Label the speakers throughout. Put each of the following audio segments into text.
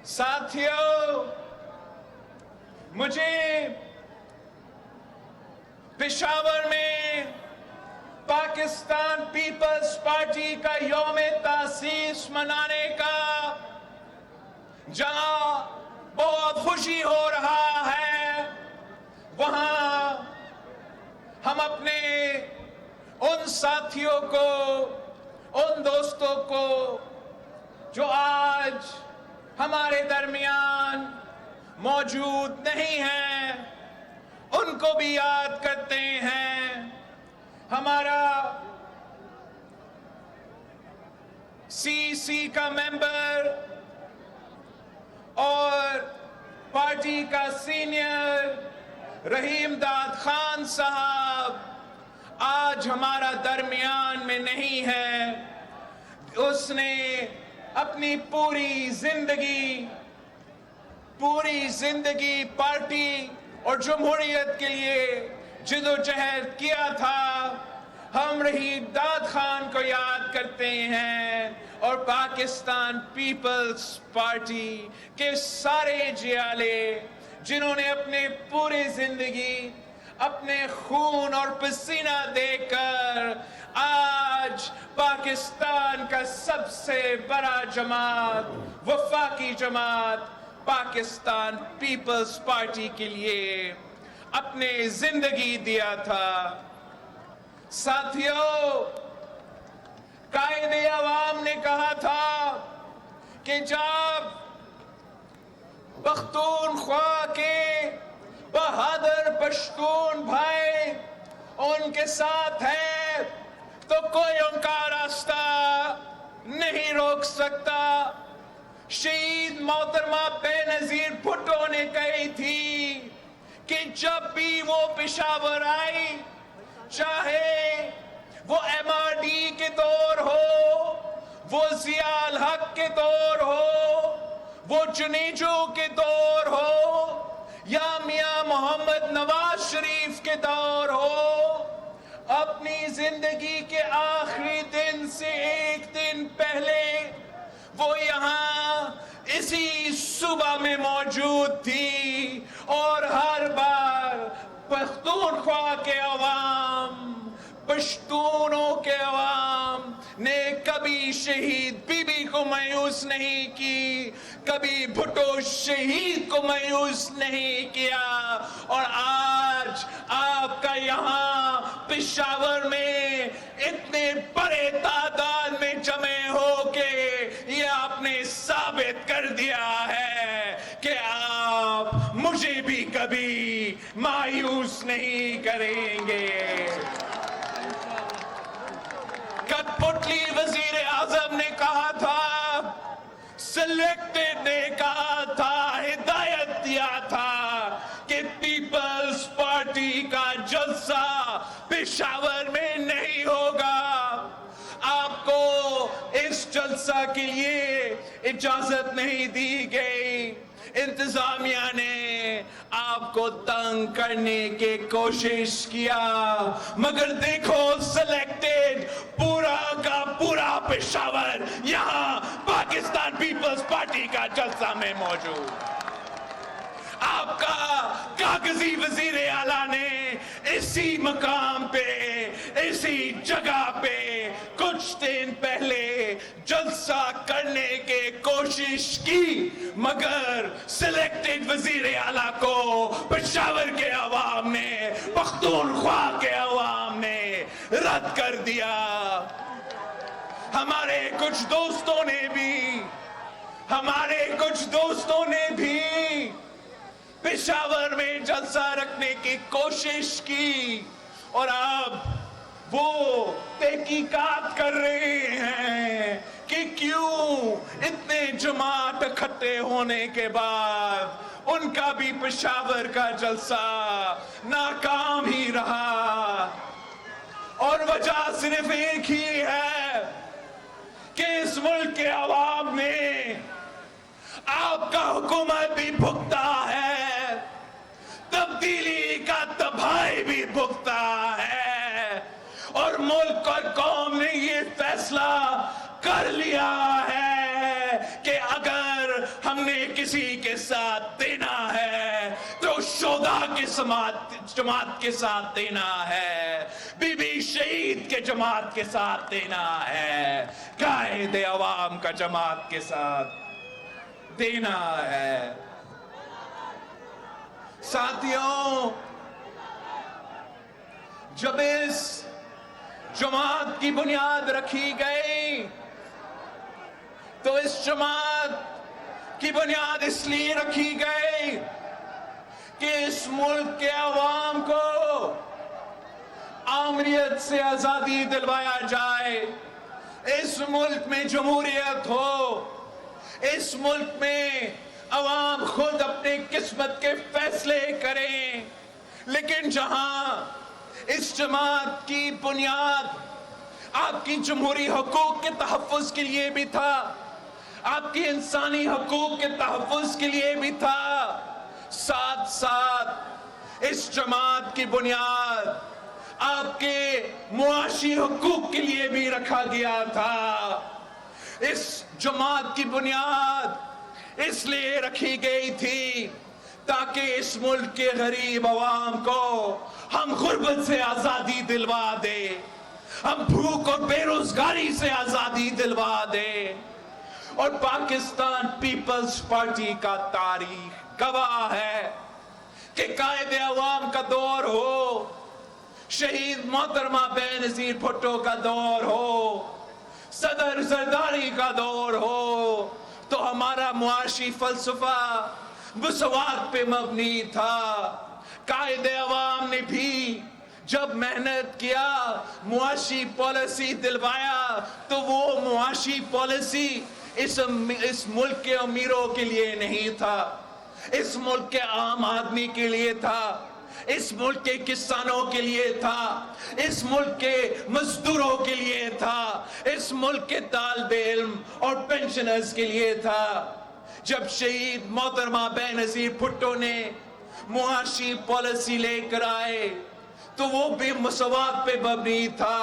Speaker 1: ساتھیو، مجھے پشاور میں پاکستان پیپلز پارٹی کا یوم تاسیس منانے کا جہاں بہت خوشی ہو رہا ہے، وہاں ہم اپنے ان ساتھیوں کو، ان دوستوں کو جو آج ہمارے درمیان موجود نہیں ہیں، ان کو بھی یاد کرتے ہیں۔ ہمارا سی کا ممبر اور پارٹی کا سینئر رحیم داد خان صاحب آج ہمارا درمیان میں نہیں ہے۔ اس نے اپنی پوری زندگی پارٹی اور جمہوریت کے لیے جدوجہد کیا تھا۔ ہم رحیم داد خان کو یاد کرتے ہیں اور پاکستان پیپلز پارٹی کے سارے جیالے جنہوں نے اپنے پوری زندگی اپنے خون اور پسینہ دے کر آج پاکستان کا سب سے بڑا جماعت، وفاقی جماعت پاکستان پیپلز پارٹی کے لیے اپنے زندگی دیا تھا۔ ساتھیو، قائد عوام نے کہا تھا کہ جب پختونخوا کے بہادر پشتون بھائی ان کے ساتھ ہیں تو کوئی ان کا راستہ نہیں روک سکتا۔ شہید محترمہ بے نظیر بھٹو نے کہی تھی کہ جب بھی وہ پشاور آئی، چاہے وہ ایم آر ڈی کے دور ہو، وہ ضیاء الحق کے دور ہو، وہ جنیجو کے دور ہو، یا میاں محمد نواز شریف کے دور ہو، اپنی زندگی کے آخری دن سے ایک دن پہلے وہ یہاں اسی صوبہ میں موجود تھی، اور ہر بار پختونخوا کے عوام، پشتونوں کے عوام نے کبھی شہید بی بی کو مایوس نہیں کی، کبھی بھٹو شہید کو مایوس نہیں کیا۔ اور آج آپ کا یہاں پشاور میں اتنے بڑے تعداد میں جمع ہو کے یہ آپ نے ثابت کر دیا ہے کہ آپ مجھے بھی کبھی مایوس نہیں کریں گے۔ کٹپٹلی وزیر اعظم نے کہا تھا، سلیکٹڈ نے کہا تھا، ہدایت دیا تھا کہ پیپلز پارٹی کا جلسہ پشاور میں نہیں ہوگا۔ آپ کو اس جلسہ کے لیے اجازت نہیں دی گئی۔ انتظامیہ نے آپ کو تنگ کرنے کی کوشش کیا، مگر دیکھو سلیکٹڈ پورا کا پورا پشاور یہاں پاکستان پیپلز پارٹی کا جلسہ میں موجود۔ آپ کا کاغذی وزیر اعلیٰ نے اسی مقام پہ، اسی جگہ پہ کچھ دن پہلے جلسہ کرنے کی کوشش کی، مگر سلیکٹڈ وزیر اعلیٰ کو پشاور کے عوام نے، پختونخوا کے عوام نے رد کر دیا۔ ہمارے کچھ دوستوں نے بھی پشاور میں جلسہ رکھنے کی کوشش کی، اور اب وہ تحقیقات کر رہے ہیں کہ کیوں اتنے جماعت اکٹھے ہونے کے بعد ان کا بھی پشاور کا جلسہ ناکام ہی رہا۔ اور وجہ صرف ایک ہی ہے کہ اس ملک کے عوام نے آپ کا حکومت بھی بھگتا ہے، تبدیلی کا تباہی بھی بھگتا ہے، اور ملک اور قوم نے یہ فیصلہ کر لیا ہے کہ اگر ہم نے کسی کے ساتھ دینا ہے تو شہدا کی جماعت کے ساتھ دینا ہے، بی بی شہید کے جماعت کے ساتھ دینا ہے، قائد عوام کا جماعت کے ساتھ دینا ہے۔ ساتھیوں، جب اس جماعت کی بنیاد رکھی گئی تو اس جماعت کی بنیاد اس لیے رکھی گئی کہ اس ملک کے عوام کو آمریت سے آزادی دلوایا جائے، اس ملک میں جمہوریت ہو، اس ملک میں عوام خود اپنی قسمت کے فیصلے کریں۔ لیکن جہاں اس جماعت کی بنیاد آپ کی جمہوری حقوق کے تحفظ کے لیے بھی تھا، آپ کی انسانی حقوق کے تحفظ کے لیے بھی تھا، ساتھ ساتھ اس جماعت کی بنیاد آپ کے معاشی حقوق کے لیے بھی رکھا گیا تھا۔ اس جماعت کی بنیاد اس لیے رکھی گئی تھی تاکہ اس ملک کے غریب عوام کو ہم غربت سے آزادی دلوا دیں، ہم بھوک اور بے روزگاری سے آزادی دلوا دیں۔ اور پاکستان پیپلز پارٹی کا تاریخ گواہ ہے کہ قائد عوام کا دور ہو، شہید محترمہ بے نظیر بھٹو کا دور ہو، صدر زرداری کا دور ہو، تو ہمارا معاشی فلسفہ مساوات پہ مبنی تھا۔ قائد عوام نے بھی جب محنت کیا، معاشی پالیسی دلوایا، تو وہ معاشی پالیسی اس ملک کے امیروں کے لیے نہیں تھا، اس ملک کے عام آدمی کے لیے تھا، اس ملک کے کسانوں کے لیے تھا، اس ملک کے مزدوروں کے لیے تھا، اس ملک کے طالب علم اور پینشنرز کے لیے تھا۔ جب شہید محترمہ بے نظیر بھٹو نے معاشی پالیسی لے کر آئے تو وہ بھی مساوات پہ مبنی تھا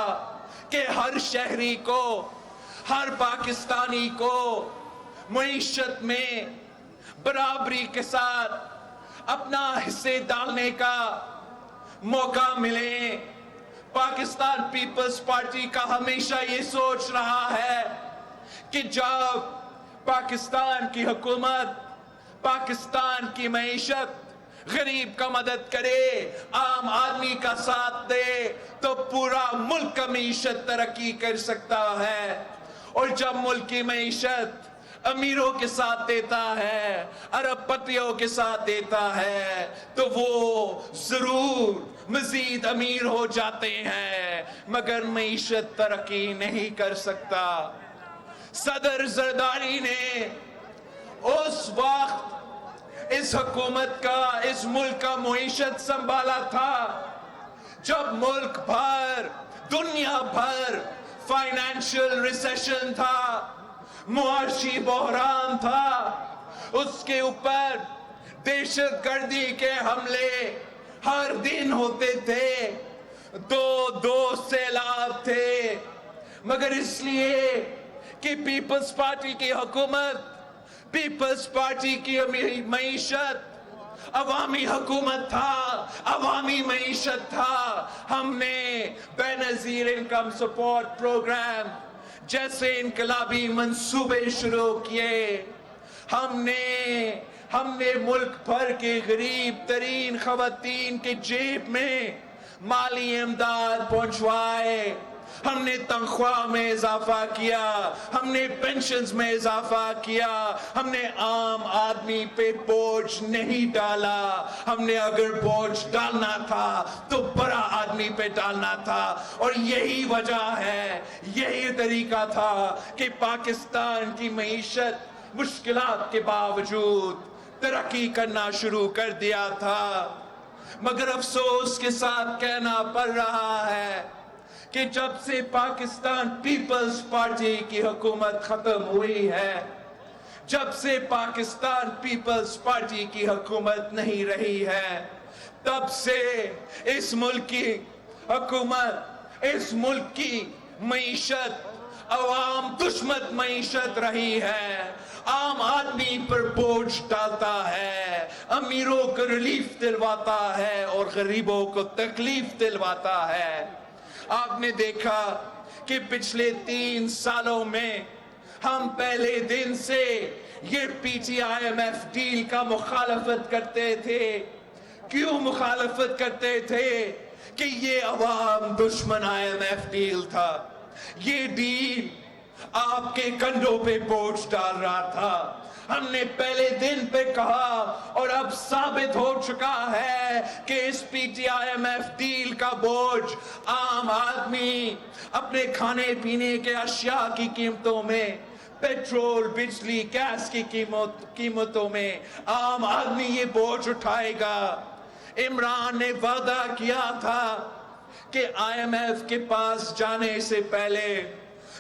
Speaker 1: کہ ہر شہری کو، ہر پاکستانی کو معیشت میں برابری کے ساتھ اپنا حصے ڈالنے کا موقع ملے۔ پاکستان پیپلز پارٹی کا ہمیشہ یہ سوچ رہا ہے کہ جب پاکستان کی حکومت پاکستان کی معیشت غریب کا مدد کرے، عام آدمی کا ساتھ دے، تو پورا ملک کا معیشت ترقی کر سکتا ہے۔ اور جب ملک کی معیشت امیروں کے ساتھ دیتا ہے، ارب پتیوں کے ساتھ دیتا ہے، تو وہ ضرور مزید امیر ہو جاتے ہیں، مگر معیشت ترقی نہیں کر سکتا۔ صدر زرداری نے اس وقت اس حکومت کا، اس ملک کا معیشت سنبھالا تھا جب ملک بھر، دنیا بھر فائنینشل ریسیشن تھا، معاشی بحران تھا، اس کے اوپر دہشت گردی کے حملے ہر دن ہوتے تھے، دو سیلاب تھے، مگر اس لیے کہ پیپلز پارٹی کی حکومت، پیپلز پارٹی کی معیشت عوامی حکومت تھا، عوامی معیشت تھا، ہم نے بے نظیر انکم سپورٹ پروگرام جیسے انقلابی منصوبے شروع کیے۔ ہم نے ملک بھر کے غریب ترین خواتین کے جیب میں مالی امداد پہنچوائے، ہم نے تنخواہ میں اضافہ کیا، ہم نے پینشنز میں اضافہ کیا، ہم نے عام آدمی پہ بوجھ نہیں ڈالا، ہم نے اگر بوجھ ڈالنا تھا تو بڑا آدمی پہ ڈالنا تھا۔ اور یہی وجہ ہے، یہی طریقہ تھا کہ پاکستان کی معیشت مشکلات کے باوجود ترقی کرنا شروع کر دیا تھا۔ مگر افسوس کے ساتھ کہنا پڑ رہا ہے کہ جب سے پاکستان پیپلز پارٹی کی حکومت ختم ہوئی ہے، جب سے پاکستان پیپلز پارٹی کی حکومت نہیں رہی ہے، تب سے اس ملک کی حکومت، اس ملک کی معیشت عوام دشمن معیشت رہی ہے، عام آدمی آدمی پر بوجھ ڈالتا ہے، امیروں کو ریلیف دلواتا ہے اور غریبوں کو تکلیف دلواتا ہے۔ آپ نے دیکھا کہ پچھلے 3 سالوں میں ہم پہلے دن سے یہ P T I M F deal کا مخالفت کرتے تھے۔ کیوں مخالفت کرتے تھے؟ کہ یہ عوام دشمن آئی ایم ایف ڈیل تھا، یہ ڈیل آپ کے کندھوں پہ بوجھ ڈال رہا تھا۔ ہم نے پہلے دن پہ کہا اور اب ثابت ہو چکا ہے کہ اس P T I M F deal کا بوجھ عام آدمی اپنے کھانے پینے کے اشیاء کی قیمتوں میں، پیٹرول، بجلی، گیس کی قیمتوں میں عام آدمی یہ بوجھ اٹھائے گا۔ عمران نے وعدہ کیا تھا کہ آئی ایم ایف کے پاس جانے سے پہلے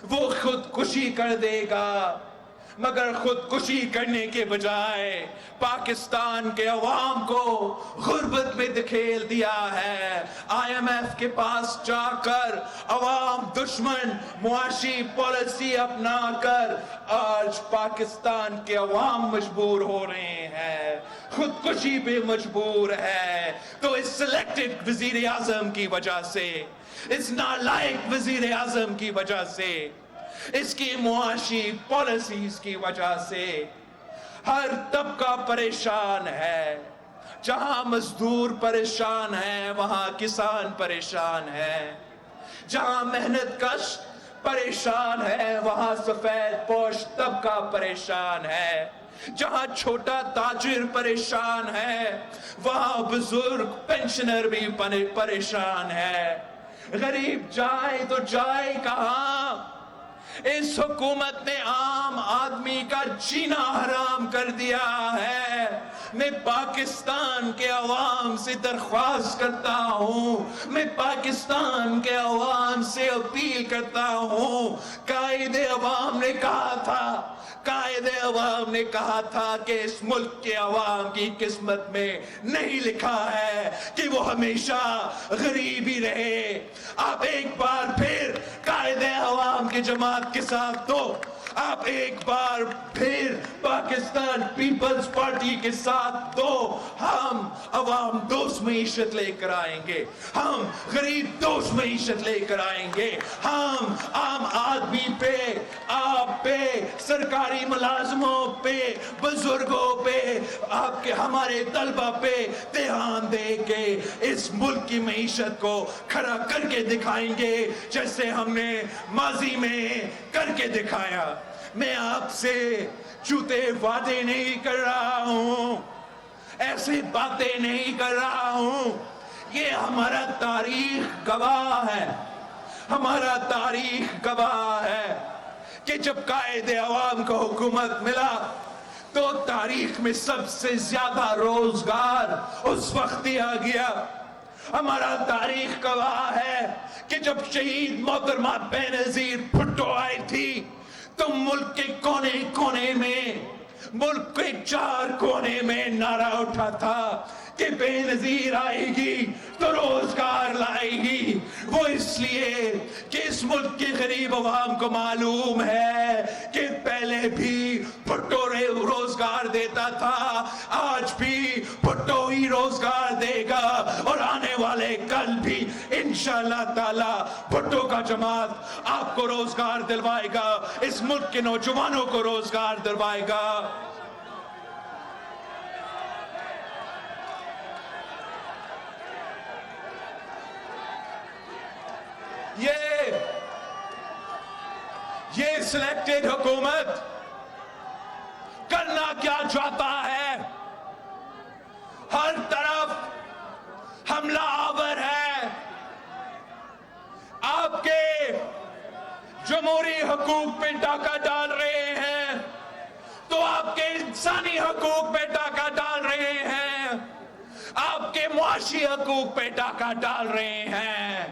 Speaker 1: وہ خودکشی کر دے گا، مگر خودکشی کرنے کے بجائے پاکستان کے عوام کو غربت میں دھکیل دیا ہے۔ آئی ایم ایف کے پاس جا کر عوام دشمن معاشی پالیسی اپنا کر آج پاکستان کے عوام مجبور ہو رہے ہیں، خودکشی پہ مجبور ہے۔ تو اس سلیکٹڈ وزیر اعظم کی وجہ سے، اس نالائق وزیر اعظم کی وجہ سے، اس کی معاشی پالیسیز کی وجہ سے ہر طبقہ پریشان ہے۔ جہاں مزدور پریشان ہے وہاں کسان پریشان ہے، جہاں محنت کش پریشان ہے وہاں سفید پوش طبقہ پریشان ہے، جہاں چھوٹا تاجر پریشان ہے وہاں بزرگ پینشنر بھی پریشان ہے۔ غریب جائے تو جائے کہاں؟ اس حکومت نے عام آدمی کا جینا حرام کر دیا ہے۔ میں پاکستان کے عوام سے درخواست کرتا ہوں، میں پاکستان کے عوام سے اپیل کرتا ہوں۔ قائد عوام نے کہا تھا، قائد عوام نے کہا تھا کہ اس ملک کے عوام کی قسمت میں نہیں لکھا ہے کہ وہ ہمیشہ غریب ہی رہے۔ آپ ایک بار پھر قائد عوام کی جماعت کے ساتھ دو، آپ ایک بار پھر پاکستان پیپلز پارٹی کے ساتھ دو۔ ہم عوام دوست معیشت لے کر آئیں گے، ہم غریب دوست معیشت لے کر آئیں گے، ہم عام آدمی پہ، آپ پہ، سرکاری ملازموں پہ، بزرگوں پہ، آپ کے ہمارے طلبہ پہ دھیان دے کے اس ملک کی معیشت کو کھڑا کر کے دکھائیں گے جیسے ہم نے ماضی میں کر کے دکھایا۔ میں آپ سے جھوٹے وعدے نہیں کر رہا ہوں، ایسی باتیں نہیں کر رہا ہوں، یہ ہمارا تاریخ گواہ ہے، ہمارا تاریخ گواہ ہے کہ جب قائد عوام کو حکومت ملا تو تاریخ میں سب سے زیادہ روزگار اس وقت دیا گیا۔ ہمارا تاریخ گواہ ہے کہ جب شہید محترمہ بے نظیر بھٹو آئی تھی تو ملک کے کونے کونے میں، ملک کے 4 کونے میں نعرہ اٹھا تھا کہ بے نظیر آئے گی تو روزگار لائے گی۔ وہ اس لیے کہ اس ملک کے غریب عوام کو معلوم ہے کہ پہلے بھی بھٹو روزگار دیتا تھا، آج بھی بھٹو ہی روزگار دے گا اور آنے والے کل بھی انشاءاللہ تعالی بھٹو کا جماعت آپ کو روزگار دلوائے گا، اس ملک کے نوجوانوں کو روزگار دلوائے گا۔ یہ سلیکٹڈ حکومت کرنا کیا چاہتا ہے؟ ہر طرف حملہ آور ہے، آپ کے جمہوری حقوق پہ ڈاکہ ڈال رہے ہیں تو آپ کے انسانی حقوق پہ ڈاکہ ڈال رہے ہیں، آپ کے معاشی حقوق پہ ڈاکہ ڈال رہے ہیں۔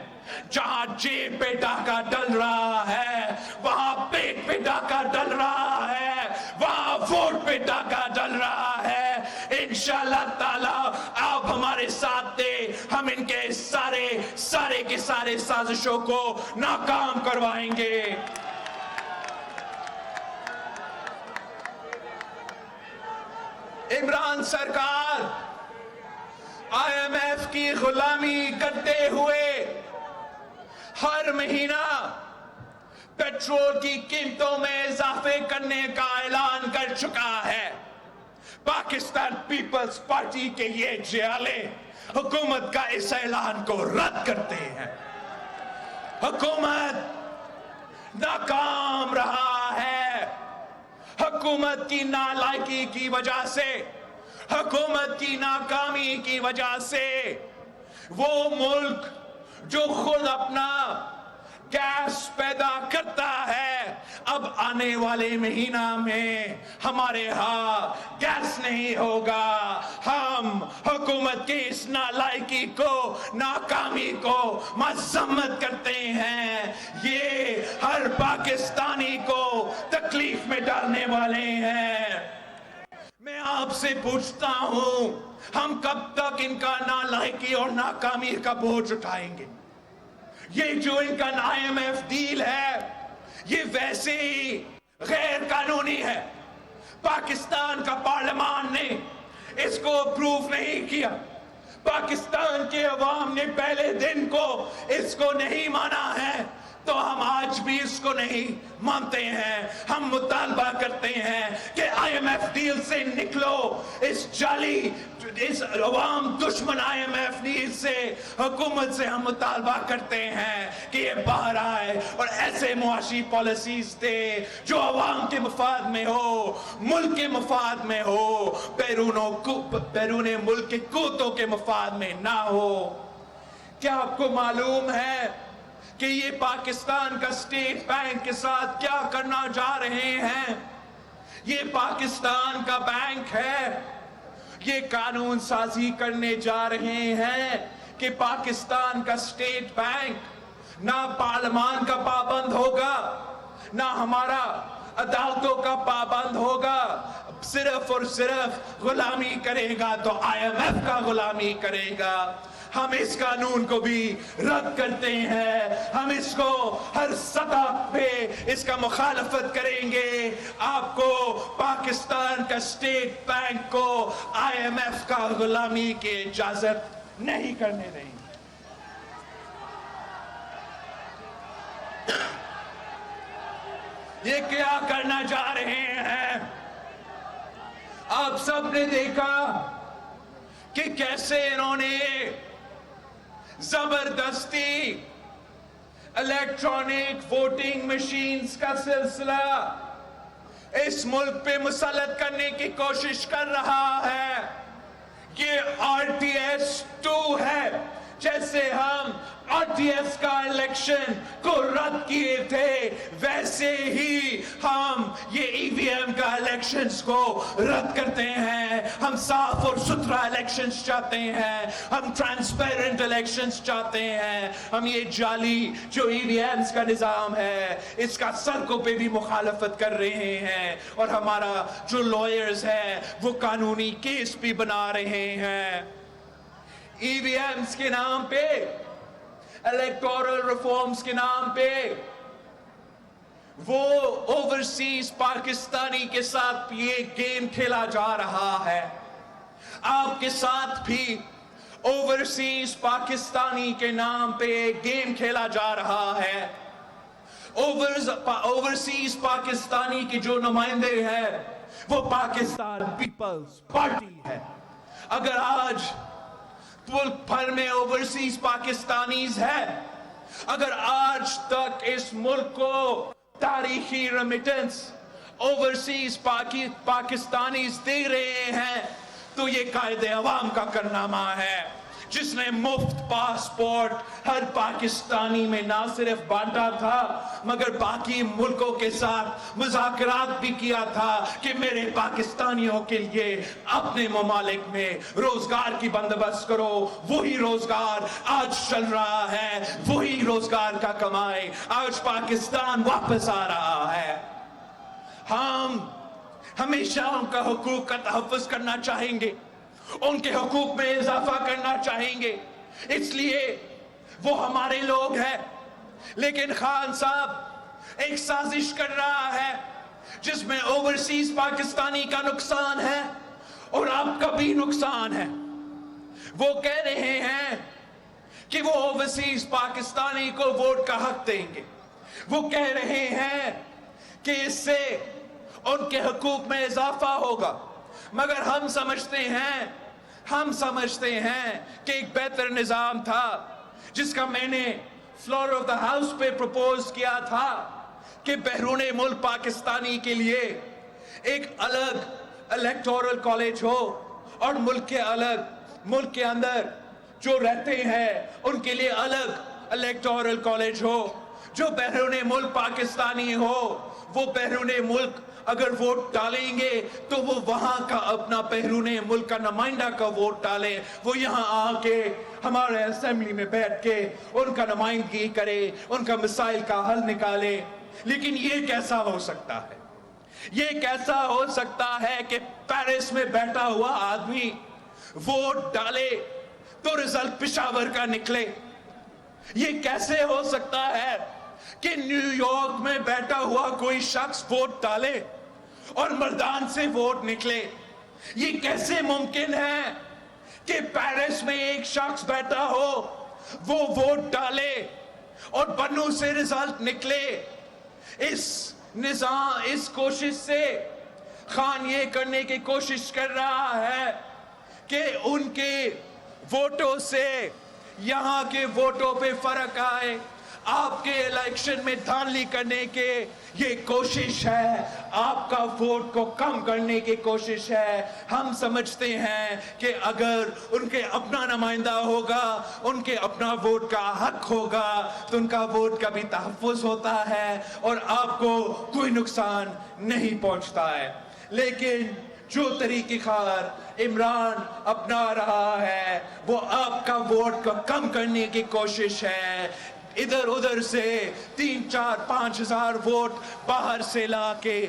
Speaker 1: جہاں جیب پہ ڈاکہ ڈل رہا ہے وہاں پیٹ پہ ڈاکہ ڈل رہا ہے، وہاں ووٹ پہ ڈاکہ ڈل رہا ہے۔ انشاءاللہ تعالی آپ ہمارے ساتھ دے، ہم ان کے سارے کے سارے سازشوں کو ناکام کروائیں گے۔ عمران سرکار IMF کی غلامی کرتے ہوئے ہر مہینہ پیٹرول کی قیمتوں میں اضافے کرنے کا اعلان کر چکا ہے. پاکستان پیپلز پارٹی کے یہ جیالے حکومت کا اس اعلان کو رد کرتے ہیں. حکومت ناکام رہا ہے. حکومت کی نالائکی کی وجہ سے، حکومت کی ناکامی کی وجہ سے وہ ملک جو خود اپنا گیس پیدا کرتا ہے، اب آنے والے مہینہ میں ہمارے ہاں گیس نہیں ہوگا. ہم حکومت کی اس نالائکی کو، ناکامی کو مذمت کرتے ہیں. یہ ہر پاکستانی کو تکلیف میں ڈالنے والے ہیں. میں آپ سے پوچھتا ہوں، ہم کب تک ان کا نالائکی اور ناکامی کا بوجھ اٹھائیں گے؟ یہ جو ان کا IMF ڈیل ہے یہ ویسے ہی غیر قانونی ہے. پاکستان کا پارلیمان نے اس کو اپروو نہیں کیا. پاکستان کے عوام نے پہلے دن کو اس کو نہیں مانا ہے، تو ہم آج بھی اس کو نہیں مانتے ہیں. ہم مطالبہ کرتے ہیں کہ IMF ڈیل سے نکلو. اس جعلی، اس عوام دشمن IMF ڈیل سے، حکومت سے ہم مطالبہ کرتے ہیں کہ یہ باہر آئے اور ایسے معاشی پالیسیز دے جو عوام کے مفاد میں ہو، ملک کے مفاد میں ہو، بیرون ملک کے قوتوں کے مفاد میں نہ ہو. کیا آپ کو معلوم ہے کہ یہ پاکستان کا اسٹیٹ بینک کے ساتھ کیا کرنا جا رہے ہیں؟ یہ پاکستان کا بینک ہے. یہ قانون سازی کرنے جا رہے ہیں کہ پاکستان کا اسٹیٹ بینک نہ پارلیمان کا پابند ہوگا، نہ ہمارا عدالتوں کا پابند ہوگا. صرف اور صرف غلامی کرے گا تو IMF کا غلامی کرے گا. ہم اس قانون کو بھی رد کرتے ہیں. ہم اس کو ہر سطح پہ اس کا مخالفت کریں گے. آپ کو پاکستان کا اسٹیٹ بینک کو IMF کا غلامی کی اجازت نہیں کرنے دیں گے. یہ کیا کرنا چاہ رہے ہیں؟ آپ سب نے دیکھا کہ کیسے انہوں نے زبردستی الیکٹرانک ووٹنگ مشینز کا سلسلہ اس ملک پہ مسلط کرنے کی کوشش کر رہا ہے. یہ RTS 2 ہے. جیسے ہم RTS کا الیکشن کو رد کیے تھے، ویسے ہی ہم یہ EVM کا الیکشنز کو رد کرتے ہیں. ہم صاف اور ستھرا الیکشنز چاہتے ہیں. ہم ٹرانسپیرنٹ الیکشنز چاہتے ہیں. ہم یہ جعلی جو EVMs کا نظام ہے اس کا سڑکوں پہ بھی مخالفت کر رہے ہیں. اور ہمارا جو لائرز ہیں وہ قانونی کیس بھی بنا رہے ہیں. EVMs کے نام پہ، الیکٹورل ریفارمز کے نام پہ وہ اوورسیز پاکستانی کے ساتھ یہ گیم کھیلا جا رہا ہے. آپ کے ساتھ بھی اوورسیز پاکستانی کے نام پہ گیم کھیلا جا رہا ہے. اوورسیز پاکستانی کے جو نمائندے ہیں وہ پاکستان پیپلز پارٹی ہے. اگر آج ملک بھر میں اوورسیز پاکستانیز ہے، اگر آج تک اس ملک کو تاریخی ریمیٹنس اوورسیز پاکستانیز دے رہے ہیں تو یہ قائد عوام کا کارنامہ ہے، جس نے مفت پاسپورٹ ہر پاکستانی میں نہ صرف بانٹا تھا مگر باقی ملکوں کے ساتھ مذاکرات بھی کیا تھا کہ میرے پاکستانیوں کے لیے اپنے ممالک میں روزگار کی بندوبست کرو. وہی روزگار آج چل رہا ہے، وہی روزگار کا کمائی آج پاکستان واپس آ رہا ہے. ہم ہمیشہ ان کا حقوق کا تحفظ کرنا چاہیں گے، ان کے حقوق میں اضافہ کرنا چاہیں گے، اس لیے وہ ہمارے لوگ ہیں. لیکن خان صاحب ایک سازش کر رہا ہے جس میں اوورسیز پاکستانی کا نقصان ہے اور آپ کا بھی نقصان ہے. وہ کہہ رہے ہیں کہ وہ اوورسیز پاکستانی کو ووٹ کا حق دیں گے. وہ کہہ رہے ہیں کہ اس سے ان کے حقوق میں اضافہ ہوگا. مگر ہم سمجھتے ہیں کہ ایک بہتر نظام تھا جس کا میں نے فلور آف دا ہاؤس پہ پروپوز کیا تھا کہ بیرون ملک پاکستانی کے لیے ایک الگ الیکٹورل کالج ہو اور ملک کے اندر جو رہتے ہیں ان کے لیے الگ الیکٹورل کالج ہو. جو بیرون ملک پاکستانی ہو وہ بیرون ملک اگر ووٹ ڈالیں گے تو وہ وہاں کا اپنا بیرون ملک کا نمائندہ کا ووٹ ڈالے. وہ یہاں آ کے ہمارے اسمبلی میں بیٹھ کے ان کا نمائندگی کرے, ان کا مسائل کا حل نکالے. لیکن یہ کیسا ہو سکتا ہے؟ یہ کیسا ہو سکتا ہے کہ پیرس میں بیٹھا ہوا آدمی ووٹ ڈالے تو رزلٹ پشاور کا نکلے؟ یہ کیسے ہو سکتا ہے کہ نیو یارک میں بیٹھا ہوا کوئی شخص ووٹ ڈالے اور مردان سے ووٹ نکلے؟ یہ کیسے ممکن ہے کہ پیرس میں ایک شخص بیٹھا ہو وہ ووٹ ڈالے اور بنو سے رزلٹ نکلے؟ اس کوشش سے خان یہ کرنے کی کوشش کر رہا ہے کہ ان کے ووٹوں سے یہاں کے ووٹوں پہ فرق آئے. آپ کے الیکشن میں دھاندلی کرنے کے یہ کوشش ہے, آپ کا ووٹ کو کم کرنے کی کوشش ہے. ہم سمجھتے ہیں کہ اگر ان کے اپنا نمائندہ ہوگا, ان کے اپنا ووٹ کا حق ہوگا تو ان کا ووٹ کا بھی تحفظ ہوتا ہے اور آپ کو کوئی نقصان نہیں پہنچتا ہے. لیکن جو طریقہ کار عمران اپنا رہا ہے وہ آپ کا ووٹ کو کم کرنے کی کوشش ہے. ادھر ادھر سے 3-4-5 ہزار ووٹ باہر سے لا کے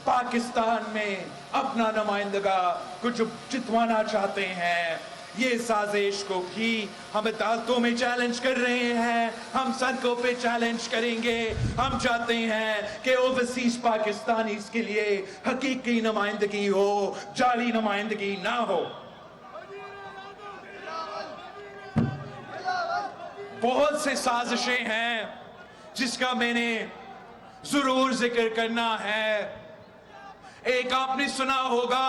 Speaker 1: پاکستان میں اپنا نمائندگا کچھ جتوانا چاہتے ہیں. یہ سازش کو بھی ہم عدالتوں میں چیلنج کر رہے ہیں, ہم سڑکوں پہ چیلنج کریں گے. ہم چاہتے ہیں کہ اوورسیز پاکستانی اس کے لیے حقیقی نمائندگی ہو, جعلی نمائندگی نہ ہو. بہت سے سازشیں ہیں جس کا میں نے ضرور ذکر کرنا ہے. ایک آپ نے سنا ہوگا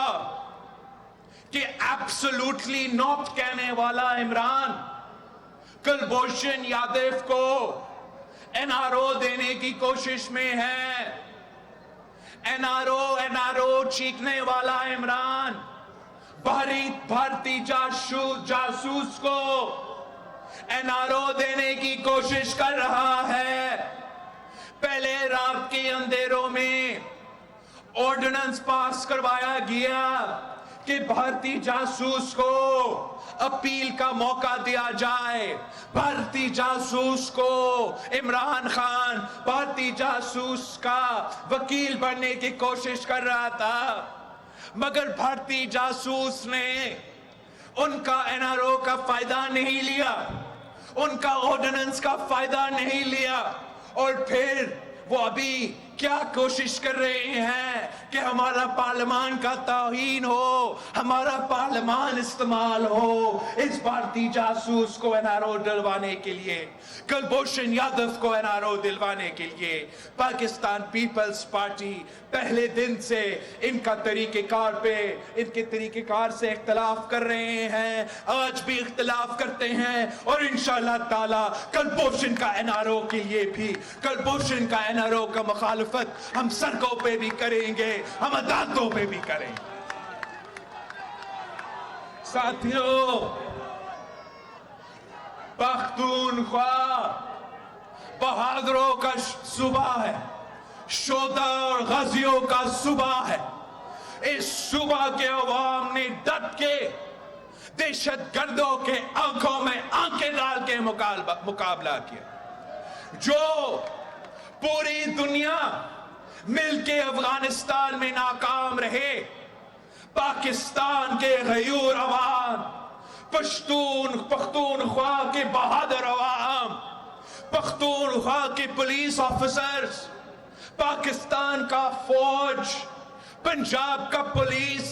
Speaker 1: کہ ایبسولوٹلی ناٹ کہنے والا عمران کلبھوشن یادو کو NRO دینے کی کوشش میں ہے. NRO چیخنے والا عمران بھارتی جاسوس کو NRO دینے کی کوشش کر رہا ہے. پہلے رات کے اندھیروں میں آرڈیننس پاس کروایا گیا کہ بھارتی جاسوس کو اپیل کا موقع دیا جائے. بھارتی جاسوس کو عمران خان بھارتی جاسوس کا وکیل بننے کی کوشش کر رہا تھا, مگر بھارتی جاسوس نے ان کا NRO کا فائدہ نہیں لیا, ان کا آرڈیننس کا فائدہ نہیں لیا. اور پھر وہ ابھی کیا کوشش کر رہے ہیں کہ ہمارا پارلیمان کا توہین ہو, ہمارا پارلیمان استعمال ہو اس بھارتی جاسوس کو NRO دلوانے کے لیے, کلبھوشن یادو کو NRO دلوانے کے لیے. پاکستان پیپلز پارٹی پہلے دن سے ان کا طریقہ کار پہ, ان کے طریقہ کار سے اختلاف کر رہے ہیں, آج بھی اختلاف کرتے ہیں اور انشاءاللہ تعالی کلبھوشن کا NRO کے لیے بھی, کلبھوشن کا NRO کا مخالفت ہم سڑکوں پہ بھی کریں گے, ہم عدالتوں پہ بھی کریں گے. ساتھیوں, پختونخوا بہادروں کا صوبہ ہے, شودا اور غازیوں کا صوبہ ہے. اس صوبہ کے عوام نے ڈٹ کے دہشت گردوں کے آنکھوں میں آنکھیں ڈال کے مقابلہ کیا. جو پوری دنیا مل کے افغانستان میں ناکام رہے, پاکستان کے غیور عوام, پختونخوا کے بہادر عوام, پختونخوا کے پولیس آفیسرز, پاکستان کا فوج, پنجاب کا پولیس,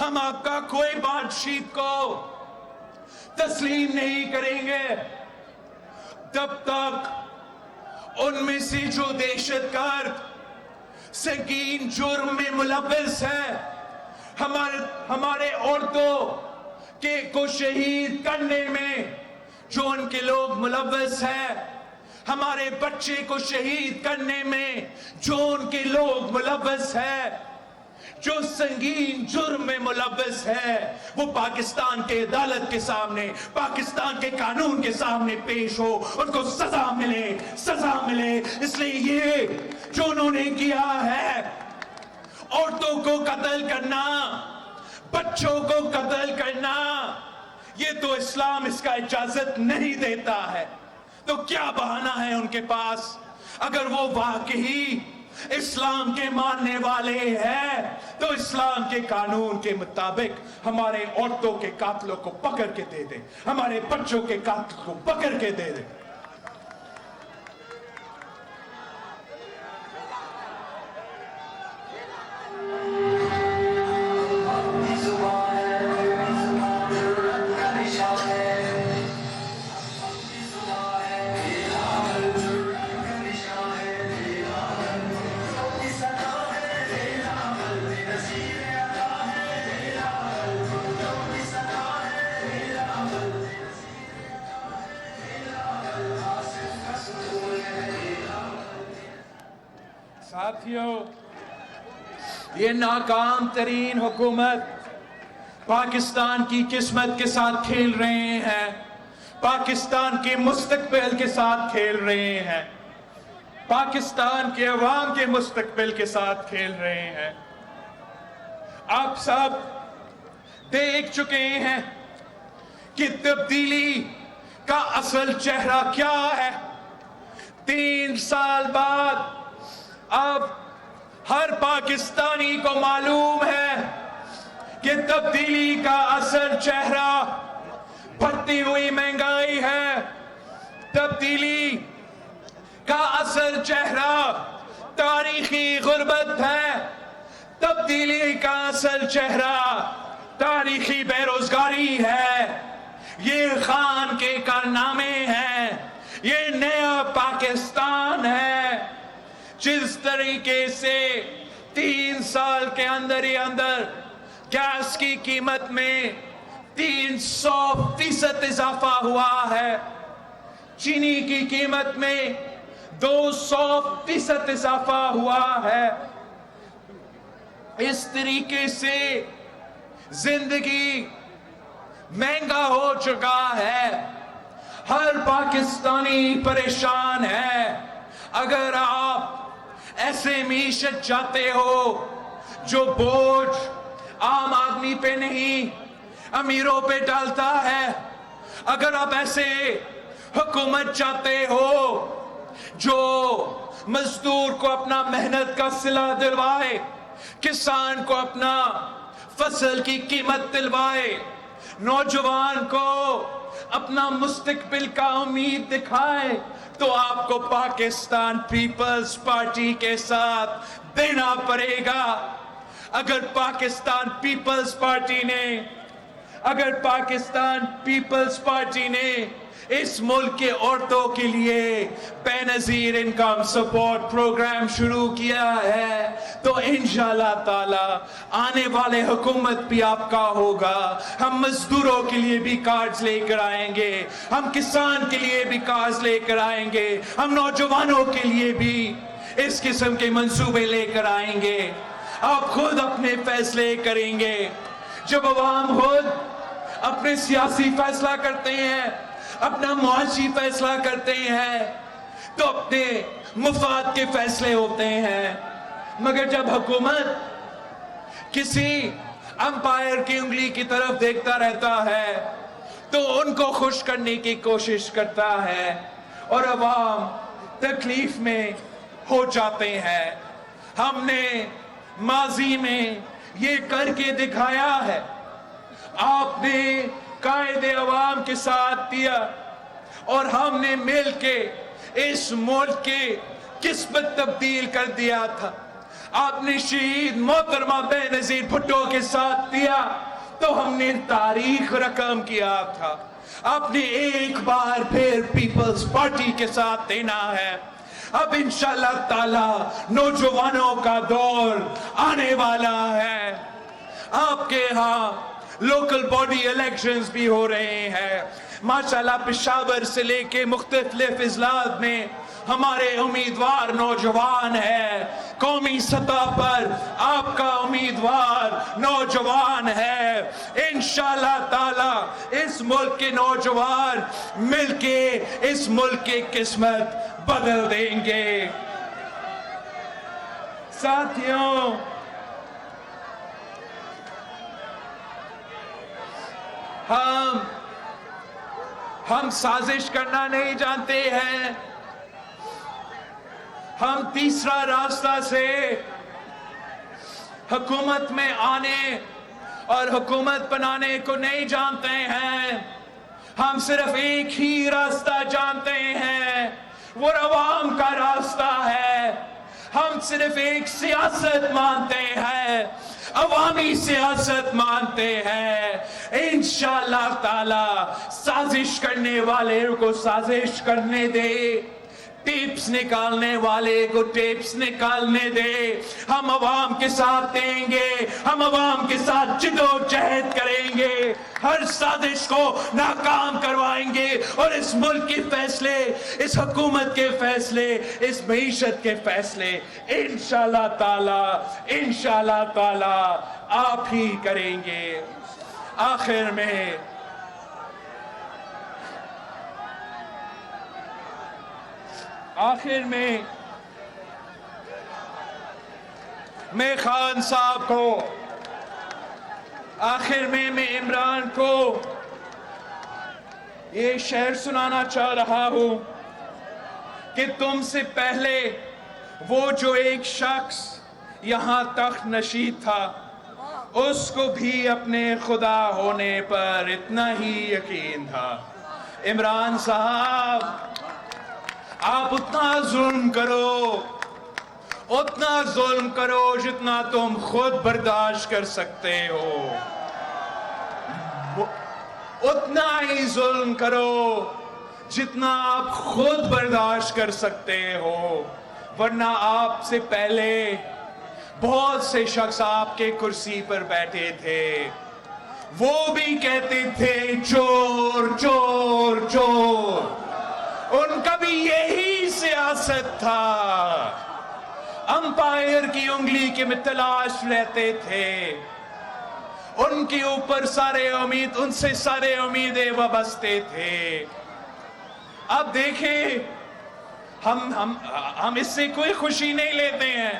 Speaker 1: ہم آپ کا کوئی بات چیت کو تسلیم نہیں کریں گے جب تک ان میں سے جو دہشت گرد سنگین جرم میں ملوث ہے ہمارے عورتوں کو شہید کرنے میں جو ان کے لوگ ملوث ہیں، ہمارے بچے کو شہید کرنے میں جو ان کے لوگ ملوث ہیں، جو سنگین جرم میں ملوث ہے، وہ پاکستان کے عدالت کے سامنے، پاکستان کے قانون کے سامنے پیش ہو، ان کو سزا ملے۔ اس لیے یہ جو انہوں نے کیا ہے، عورتوں کو قتل کرنا، بچوں کو قتل کرنا، یہ تو اسلام اس کا اجازت نہیں دیتا ہے۔ تو کیا بہانہ ہے ان کے پاس؟ اگر وہ واقعی اسلام کے ماننے والے ہیں تو اسلام کے قانون کے مطابق ہمارے عورتوں کے قاتلوں کو پکڑ کے دے دیں، ہمارے بچوں کے قاتل کو پکڑ کے دے دیں۔ ساتھیوں، یہ ناکام ترین حکومت پاکستان کی قسمت کے ساتھ کھیل رہے ہیں، پاکستان کے مستقبل کے ساتھ کھیل رہے ہیں، پاکستان کے عوام کے مستقبل کے ساتھ کھیل رہے ہیں۔ آپ سب دیکھ چکے ہیں کہ تبدیلی کا اصل چہرہ کیا ہے۔ 3 سال بعد اب ہر پاکستانی کو معلوم ہے کہ تبدیلی کا اصل چہرہ بڑھتی ہوئی مہنگائی ہے، تبدیلی کا اصل چہرہ تاریخی غربت ہے، تبدیلی کا اصل چہرہ تاریخی بے روزگاری ہے۔ یہ خان کے کارنامے ہیں، یہ نیا پاکستان ہے۔ جس طریقے سے 3 سال کے اندر ہی اندر گیس کی قیمت میں 300% اضافہ ہوا ہے، چینی کی قیمت میں 200% اضافہ ہوا ہے، اس طریقے سے زندگی مہنگا ہو چکا ہے، ہر پاکستانی پریشان ہے۔ اگر آپ ایسے معیشت چاہتے ہو جو بوجھ عام آدمی پہ نہیں امیروں پہ ڈالتا ہے، اگر آپ ایسے حکومت چاہتے ہو جو مزدور کو اپنا محنت کا صلہ دلوائے، کسان کو اپنا فصل کی قیمت دلوائے، نوجوان کو اپنا مستقبل کا امید دکھائے، تو آپ کو پاکستان پیپلز پارٹی کے ساتھ دینا پڑے گا۔ اگر پاکستان پیپلز پارٹی نے اس ملک کے عورتوں کے لیے بے نظیر انکم سپورٹ پروگرام شروع کیا ہے تو انشاءاللہ تعالی آنے والے حکومت بھی آپ کا ہوگا۔ ہم مزدوروں کے لیے بھی کارڈز لے کر آئیں گے، ہم کسان کے لیے بھی کارڈز لے کر آئیں گے، ہم نوجوانوں کے لیے بھی اس قسم کے منصوبے لے کر آئیں گے۔ آپ خود اپنے فیصلے کریں گے۔ جب عوام خود اپنے سیاسی فیصلہ کرتے ہیں، اپنا معاشی فیصلہ کرتے ہیں تو اپنے مفاد کے فیصلے ہوتے ہیں، مگر جب حکومت کسی امپائر کی انگلی کی طرف دیکھتا رہتا ہے تو ان کو خوش کرنے کی کوشش کرتا ہے اور عوام تکلیف میں ہو جاتے ہیں۔ ہم نے ماضی میں یہ کر کے دکھایا ہے، آپ نے قائد عوام کے ساتھ دیا اور ہم نے مل کے اس ملک کی قسمت تبدیل کر دیا تھا۔ آپ نے شہید محترمہ بینظیر بھٹو کے ساتھ دیا تو ہم نے تاریخ رقم کیا تھا. آپ نے ایک بار پھر پیپلز پارٹی کے ساتھ دینا ہے. اب انشاءاللہ تعالی نوجوانوں کا دور آنے والا ہے. آپ کے ہاں لوکل باڈی الیکشنز بھی ہو رہے ہیں. ماشاءاللہ پشاور سے لے کے مختلف اضلاع میں ہمارے امیدوار نوجوان ہے. قومی سطح پر آپ کا امیدوار نوجوان ہے. انشاءاللہ تعالی اس ملک کے نوجوان مل کے اس ملک کی قسمت بدل دیں گے. ساتھیوں، ہم سازش کرنا نہیں جانتے ہیں. ہم تیسرا راستہ سے حکومت میں آنے اور حکومت بنانے کو نہیں جانتے ہیں. ہم صرف ایک ہی راستہ جانتے ہیں، وہ عوام کا راستہ ہے. ہم صرف ایک سیاست مانتے ہیں، عوامی سیاست مانتے ہیں. انشاءاللہ تعالی سازش کرنے والے کو سازش کرنے دے، ٹیپس نکالنے والے کو ٹیپس نکالنے دے. ہم عوام کے ساتھ دیں گے، ہم عوام کے ساتھ جدوجہد کریں گے، ہر سازش کو ناکام کروائیں گے، اور اس ملک کے فیصلے، اس حکومت کے فیصلے، اس معیشت کے فیصلے انشاءاللہ تعالی آپ ہی کریں گے. آخر میں خان صاحب کو، میں عمران کو یہ شعر سنانا چاہ رہا ہوں کہ تم سے پہلے وہ جو ایک شخص یہاں تخت نشین تھا، اس کو بھی اپنے خدا ہونے پر اتنا ہی یقین تھا. عمران صاحب، آپ اتنا ظلم کرو جتنا تم خود برداشت کر سکتے ہو. اتنا ہی ظلم کرو جتنا آپ خود برداشت کر سکتے ہو، ورنہ آپ سے پہلے بہت سے شخص آپ کے کرسی پر بیٹھے تھے، وہ بھی کہتے تھے چور چور چور. ان کا بھی یہی سیاست تھا، امپائر کی انگلی کے میں تلاش رہتے تھے. ان کے اوپر ان سے سارے امیدیں وابستہ تھے. اب دیکھیں، ہم اس سے کوئی خوشی نہیں لیتے ہیں،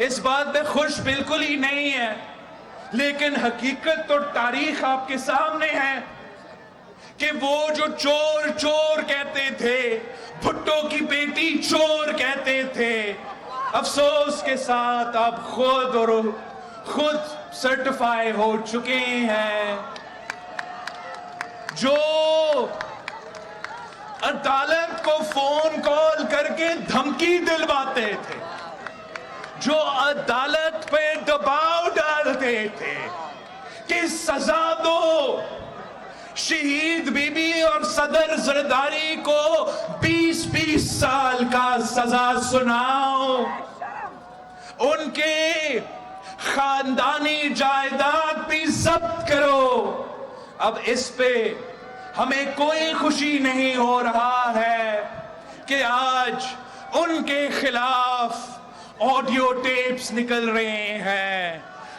Speaker 1: اس بات پہ خوش بالکل ہی نہیں ہے، لیکن حقیقت تو تاریخ آپ کے سامنے ہے کہ وہ جو چور چور کہتے تھے، بھٹو کی بیٹی چور کہتے تھے، افسوس کے ساتھ آپ خود سرٹیفائی ہو چکے ہیں. جو عدالت کو فون کال کر کے دھمکی دلواتے تھے، جو عدالت پہ دباؤ ڈالتے تھے کہ سزا دو، شہید بی بی اور صدر زرداری کو 20 سال کا سزا سناؤ، ان کے خاندانی جائیداد بھی ضبط کرو. اب اس پہ ہمیں کوئی خوشی نہیں ہو رہا ہے کہ آج ان کے خلاف آڈیو ٹیپس نکل رہے ہیں.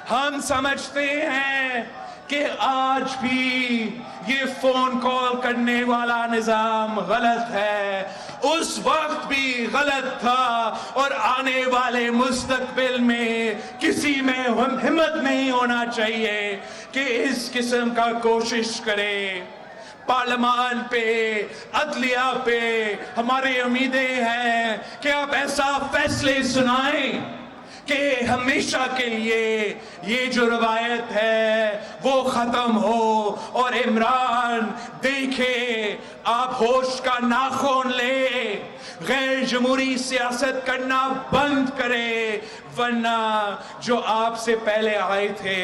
Speaker 1: ہم سمجھتے ہیں کہ آج بھی یہ فون کال کرنے والا نظام غلط ہے، اس وقت بھی غلط تھا، اور آنے والے مستقبل میں کسی میں ہمت نہیں ہونا چاہیے کہ اس قسم کا کوشش کرے. پارلیمان پہ، عدلیہ پہ ہماری امیدیں ہیں کہ آپ ایسا فیصلے سنائیں کہ ہمیشہ کے لیے یہ جو روایت ہے وہ ختم ہو. اور عمران دیکھے، آپ ہوش کا ناخن لے، غیر جمہوری سیاست کرنا بند کرے، ورنہ جو آپ سے پہلے آئے تھے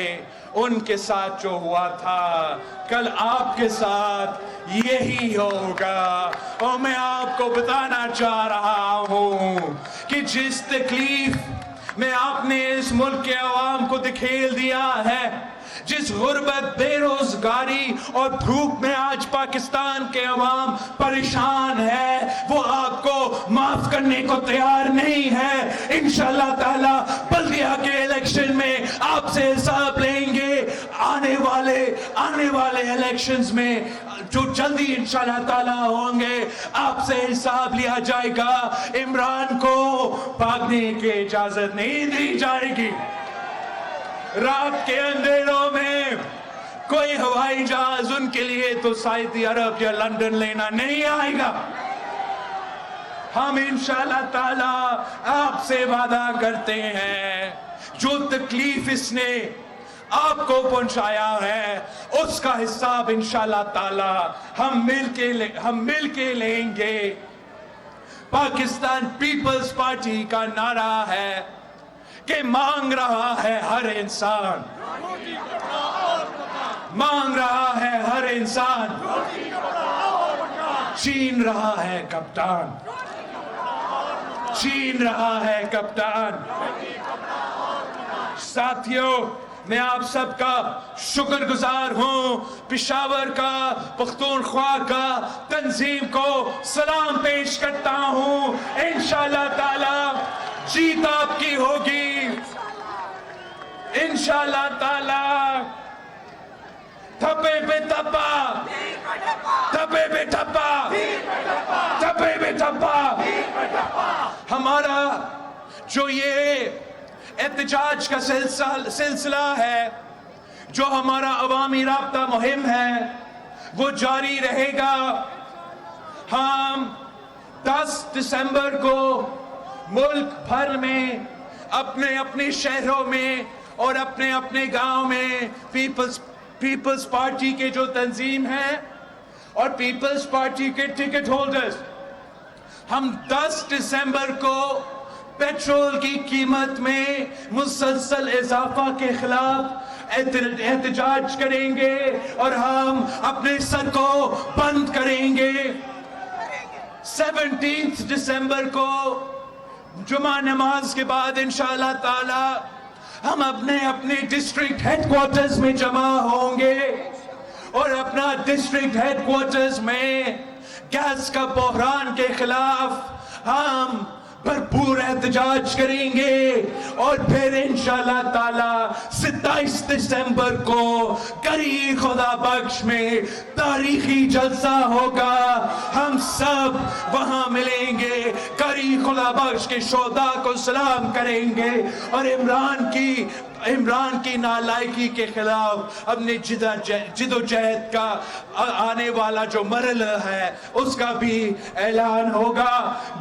Speaker 1: ان کے ساتھ جو ہوا تھا کل آپ کے ساتھ یہی ہوگا۔ اور میں آپ کو بتانا چاہ رہا ہوں کہ جس تکلیف میں آپ نے اس ملک کے عوام کو دکھیل دیا ہے، جس غربت، بے روزگاری اور بھوک میں آج پاکستان کے عوام پریشان ہے، وہ آپ کو معاف کرنے کو تیار نہیں ہے۔ انشاءاللہ تعالی بلدیہ کے الیکشن میں آپ سے حساب لیں گے۔ آنے والے الیکشنز میں جو جلدی انشاءاللہ تعالی ہوں گے، آپ سے حساب لیا جائے گا۔ عمران کو بھاگنے کی اجازت نہیں دی جائے گی۔ رات کے اندھیروں میں کوئی ہوائی جہاز ان کے لیے تو سعودی عرب یا لندن لینا نہیں آئے گا۔ ہم انشاءاللہ تعالی آپ سے وعدہ کرتے ہیں، جو تکلیف اس نے آپ کو پہنچایا ہے اس کا حساب انشاءاللہ تعالی ہم مل کے لیں گے۔ پاکستان پیپلز پارٹی کا نعرہ ہے کہ مانگ رہا ہے ہر انسان، مانگ رہا ہے ہر انسان، چھین رہا ہے کپتان، چھین رہا ہے کپتان۔ ساتھیوں، میں آپ سب کا شکر گزار ہوں، پشاور کا، پختونخوا کا تنظیم کو سلام پیش کرتا ہوں۔ انشاءاللہ تعالی جیت آپ کی ہوگی، انشاءاللہ تعالی۔ تھپے پہ تھپا، تھپے پہ تھپا، تھپے پہ تھپا۔ ہمارا جو یہ احتجاج کا سلسلہ ہے، جو ہمارا عوامی رابطہ مہم ہے، وہ جاری رہے گا۔ ہم 10 دسمبر کو ملک بھر میں اپنے شہروں میں اور اپنے گاؤں میں پیپلز پارٹی کے جو تنظیم ہیں اور پیپلز پارٹی کے ٹکٹ ہولڈرز، ہم 10 دسمبر کو پیٹرول کی قیمت میں مسلسل اضافہ کے خلاف احتجاج کریں گے اور ہم اپنے سر کو بند کریں گے۔ 17 دسمبر کو جمعہ نماز کے بعد انشاءاللہ تعالی ہم اپنے ڈسٹرکٹ ہیڈ کوارٹرز میں جمع ہوں گے اور اپنا ڈسٹرکٹ ہیڈ کوارٹرز میں گیس کا بحران کے خلاف ہم بھرپور احتجاج کریں گے۔ اور پھر انشاءاللہ تعالی 27 دسمبر کو کری خدا بخش میں تاریخی جلسہ ہوگا۔ ہم سب وہاں ملیں گے، کری خدا بخش کے شہداء کو سلام کریں گے اور عمران کی نالائکی کے خلاف اپنے جد و جہد کا آنے والا جو مرحلہ ہے اس کا بھی اعلان ہوگا۔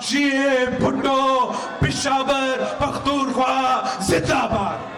Speaker 1: جیے بھٹو، پشاور، پختونخوا زندہ باد۔